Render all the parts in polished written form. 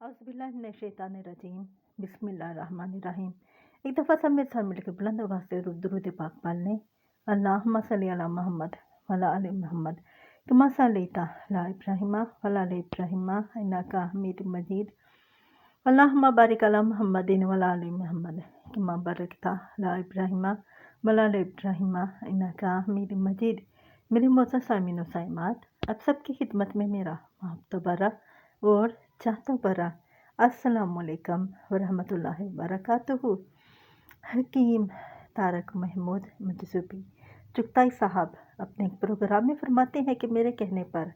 औज़ुबिल्लाहिमिनश्शैतानिर्रजीम बिस्मिल्लाहिर्रहमानिर्रहीम। एक दफ़ा सब मेरे साथ मिलकर बुलंद आवाज़ से दुरूद पाक पढ़ लें। अल्लाहुम्मा सल्ली अला मोहम्मद वअला आलि मोहम्मद कमा सल्लैता अला इब्राहीम वअला आलि इब्राहीम इन्नका हमीदुम मजीद। अल्लाहुम्मा बारिक अला मुहम्मदिन वअला आलि मुहम्मद कमा बारकता अला इब्राहीम वअला आलि इब्राहीम इन्नका हमीदुम मजीद। मेरे मोअज़्ज़ज़ साइमीन व साइमात, आप सबकी खिदमत में मेरा मोहब्बत और चाहता बरा अस्सलामु अलैकुम वरहमतुल्लाहि वबरकातुहू। हकीम तारक महमूद मुतसबी चुगताई साहब अपने एक प्रोग्राम में फरमाते हैं कि मेरे कहने पर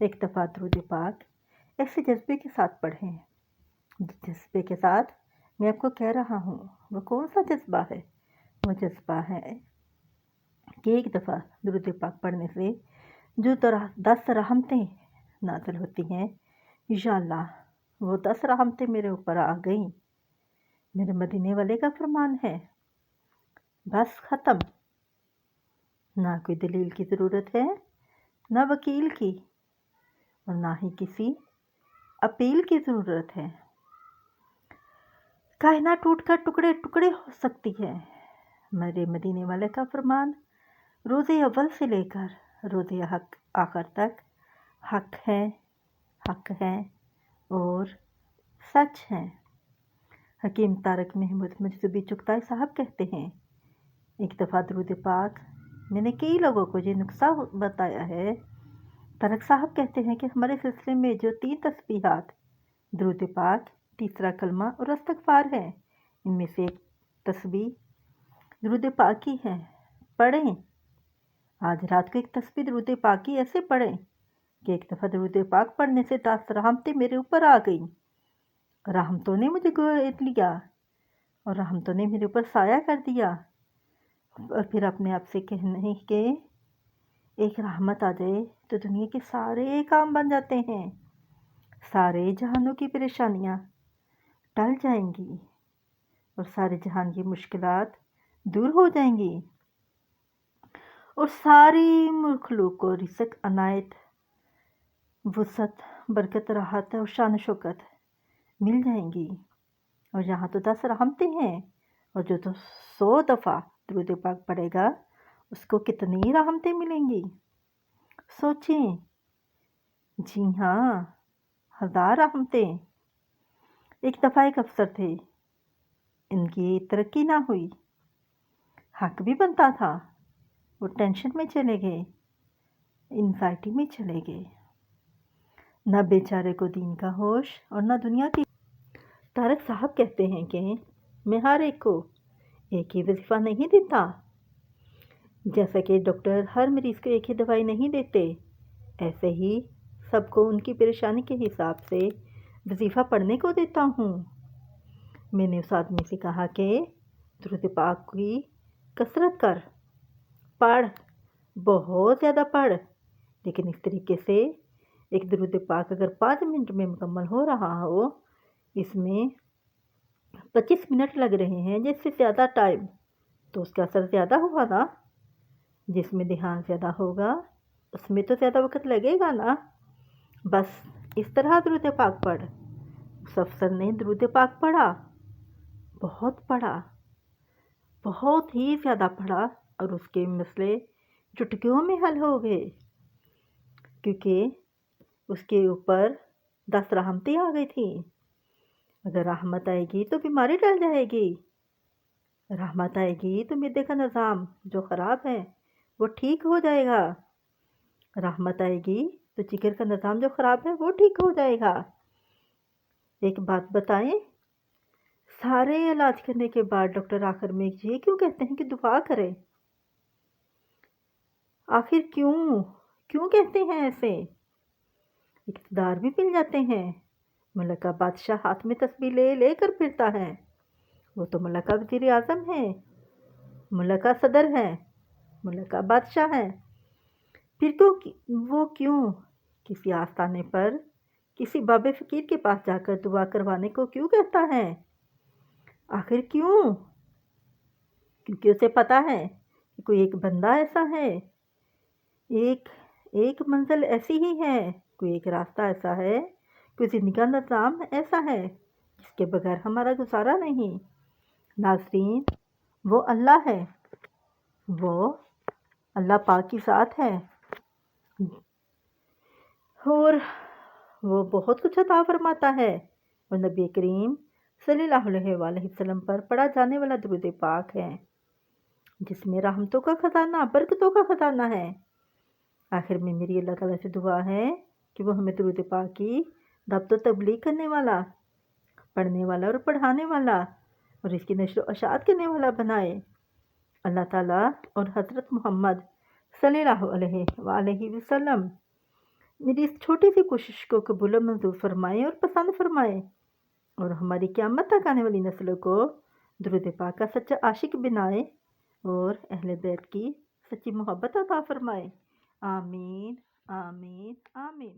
एक दफ़ा दुरूद पाक ऐसे जज्बे के साथ पढ़ें। जिस जज्बे के साथ मैं आपको कह रहा हूँ वो कौन सा जज्बा है? वो जज्बा है कि एक दफ़ा दुरूद पाक पढ़ने से जो 10 रहमतें नाज़िल होती हैं, या अल्लाह वो 10 रहमतें मेरे ऊपर आ गई। मेरे मदीने वाले का फरमान है, बस ख़त्म। ना कोई दलील की ज़रूरत है, ना वकील की, और ना ही किसी अपील की ज़रूरत है। कायनात टूटकर टुकड़े टुकड़े हो सकती है। मेरे मदीने वाले का फरमान रोज़े अव्वल से लेकर रोज़े हक आखिर तक हक है और सच है। हकीम तारक महमूद मुतसबी चुगताई साहब कहते हैं, एक दफ़ा दुरूद पाक मैंने कई लोगों को ये नुस्खा बताया है। तारक साहब कहते हैं कि हमारे सिलसिले में जो 3 तस्बीहात दुरूद पाक, तीसरा कलमा और इस्तिग़फ़ार है, इनमें से एक तस्बीह दुरूद पाक ही है। पढ़ें। आज रात को एक तस्बीह दुरूद पाक ही ऐसे पढ़ें कि एक दफ़ा दुरूद पाक पढ़ने से 10 रहमतें मेरे ऊपर आ गई। रहमतों ने मुझे गोद लिया और रहमतों ने मेरे ऊपर साया कर दिया। और फिर अपने आप से कहने के एक रहमत आ जाए तो दुनिया के सारे काम बन जाते हैं, सारे जहानों की परेशानियां टल जाएंगी और सारे जहान की मुश्किलात दूर हो जाएंगी और सारी मखलूक को रिज़्क़ अनायत वसअत बरकत राहत और शान शौकत मिल जाएंगी। और यहाँ तो 10 रहमतें हैं, और जो तो 100 दफ़ा दुरूद पाक पढ़ेगा उसको कितनी रहमतें मिलेंगी, सोचें। जी हाँ, 1000 रहमतें। एक दफ़ा एक अफसर थे, इनकी तरक्की ना हुई, हक भी बनता था, वो टेंशन में चले गए, एंजाइटी में चले गए। ना बेचारे को दीन का होश और ना दुनिया की। तारक साहब कहते हैं कि मैं हर एक को एक ही वजीफ़ा नहीं देता। जैसा कि डॉक्टर हर मरीज़ को एक ही दवाई नहीं देते, ऐसे ही सबको उनकी परेशानी के हिसाब से वजीफ़ा पढ़ने को देता हूँ। मैंने उस आदमी से कहा कि दुरूद पाक की कसरत कर, पढ़, बहुत ज़्यादा पढ़, लेकिन इस तरीके से एक दुरूद पाक अगर 5 मिनट में मुकम्मल हो रहा हो, इसमें 25 मिनट लग रहे हैं, जिससे ज़्यादा टाइम, तो उसका असर ज़्यादा हुआ ना। जिसमें ध्यान ज़्यादा होगा उसमें तो ज़्यादा वक्त लगेगा ना। बस इस तरह दुरूद पाक पढ़। उस अफसर ने दुरूद पाक पढ़ा, बहुत ही ज़्यादा पढ़ा, और उसके मसले चुटकियों में हल हो गए, क्योंकि उसके ऊपर 10 रहमतें आ गई थी। अगर रहमत आएगी तो बीमारी टल जाएगी, रहमत आएगी तो मिर्दे का निज़ाम जो ख़राब है वो ठीक हो जाएगा, रहमत आएगी तो जिगर का निज़ाम जो ख़राब है वो ठीक हो जाएगा। एक बात बताएं, सारे इलाज करने के बाद डॉक्टर आखिर में ये क्यों कहते हैं कि दुआ करें? आखिर क्यों कहते हैं ऐसे? इक़्तिदार भी मिल जाते हैं। मुल्क का बादशाह हाथ में तस्बीह लेकर फिरता है, वो तो मुल्क का वज़ीर आज़म है, मुल्क का सदर है, मुल्क का बादशाह है। फिर क्यों किसी आस्थाने पर किसी बाबे फ़कीर के पास जाकर दुआ करवाने को क्यों कहता है? आखिर क्यों? क्योंकि उसे पता है कि कोई एक बंदा ऐसा है, एक मंजिल ऐसी ही है, कोई एक रास्ता ऐसा है کوئی زندگی کا نظام ایسا ہے جس کے بغیر ہمارا گزارا نہیں۔ ناظرین، وہ اللہ ہے، وہ اللہ پاک کی ذات ہے، اور وہ بہت کچھ عطا فرماتا ہے، اور نبی کریم صلی اللہ علیہ وآلہ وسلم پر پڑھا جانے والا درود پاک ہے جس میں رحمتوں کا خزانہ، برکتوں کا خزانہ ہے۔ آخر میں میری اللہ تعالیٰ سے دعا ہے کہ وہ ہمیں درود پاک کی دعوت و تبلیغ کرنے والا، پڑھنے والا اور پڑھانے والا، اور اس کی نشر و اشاعت کرنے والا بنائے۔ اللہ تعالیٰ اور حضرت محمد صلی اللہ علیہ وآلہ وسلم میری اس چھوٹی سی کوشش کو قبول و منظور فرمائے اور پسند فرمائے، اور ہماری قیامت تک آنے والی نسلوں کو درود پاک کا سچا عاشق بنائے اور اہل بیت کی سچی محبت عطا فرمائے۔ آمین آمین آمین۔